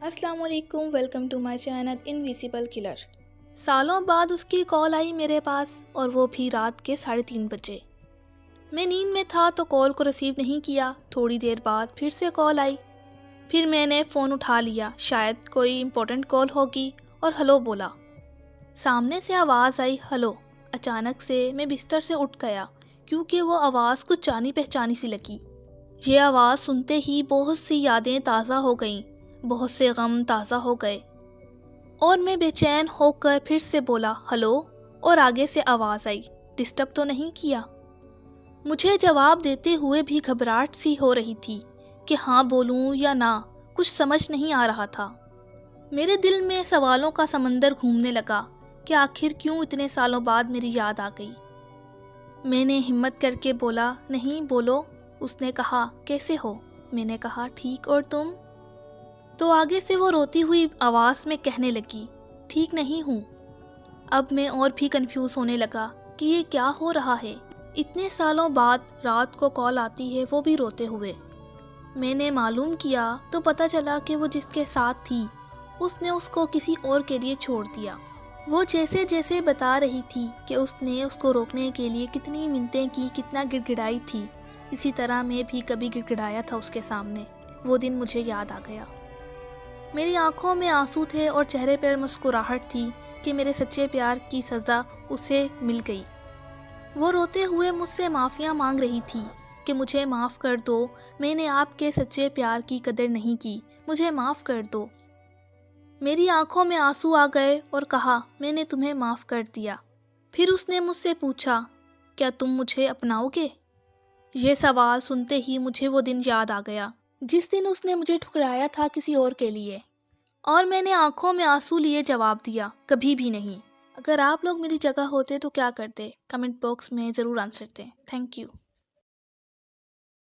السلام علیکم، welcome to my channel invisible colour. سالوں بعد اس کی کال آئی میرے پاس، اور وہ بھی رات کے 3:30 بجے۔ میں نیند میں تھا تو کال کو ریسیو نہیں کیا۔ تھوڑی دیر بعد پھر سے کال آئی، پھر میں نے فون اٹھا لیا، شاید کوئی امپورٹنٹ کال ہوگی، اور ہلو بولا۔ سامنے سے آواز آئی ہلو۔ اچانک سے میں بستر سے اٹھ گیا، کیونکہ وہ آواز کچھ جانی پہچانی سی لگی۔ یہ آواز سنتے ہی بہت سی یادیں تازہ ہو گئیں، بہت سے غم تازہ ہو گئے، اور میں بے چین ہو کر پھر سے بولا ہلو، اور آگے سے آواز آئی ڈسٹرب تو نہیں کیا؟ مجھے جواب دیتے ہوئے بھی گھبراہٹ سی ہو رہی تھی کہ ہاں بولوں یا نہ، کچھ سمجھ نہیں آ رہا تھا۔ میرے دل میں سوالوں کا سمندر گھومنے لگا کہ آخر کیوں اتنے سالوں بعد میری یاد آ گئی۔ میں نے ہمت کر کے بولا نہیں بولو۔ اس نے کہا کیسے ہو؟ میں نے کہا ٹھیک، اور تم؟ تو آگے سے وہ روتی ہوئی آواز میں کہنے لگی ٹھیک نہیں ہوں۔ اب میں اور بھی کنفیوز ہونے لگا کہ یہ کیا ہو رہا ہے۔ اتنے سالوں بعد رات کو کال آتی ہے، وہ بھی روتے ہوئے۔ میں نے معلوم کیا تو پتہ چلا کہ وہ جس کے ساتھ تھی، اس نے اس کو کسی اور کے لیے چھوڑ دیا۔ وہ جیسے جیسے بتا رہی تھی کہ اس نے اس کو روکنے کے لیے کتنی منتیں کی، کتنا گڑ گڑائی تھی، اسی طرح میں بھی کبھی گڑ گڑایا تھا اس کے سامنے۔ وہ دن مجھے یاد آ گیا۔ میری آنکھوں میں آنسو تھے اور چہرے پر مسکراہٹ تھی کہ میرے سچے پیار کی سزا اسے مل گئی۔ وہ روتے ہوئے مجھ سے معافیاں مانگ رہی تھی کہ مجھے معاف کر دو، میں نے آپ کے سچے پیار کی قدر نہیں کی، مجھے معاف کر دو۔ میری آنکھوں میں آنسو آ گئے اور کہا میں نے تمہیں معاف کر دیا۔ پھر اس نے مجھ سے پوچھا کیا تم مجھے اپناؤ گے؟ یہ سوال سنتے ہی مجھے وہ دن یاد آ گیا جس دن اس نے مجھے ٹھکرایا تھا کسی اور کے لیے، اور میں نے آنکھوں میں آنسو لیے جواب دیا کبھی بھی نہیں۔ اگر آپ لوگ میری جگہ ہوتے تو کیا کرتے؟ کمنٹ باکس میں ضرور آنسر دیں۔ Thank you.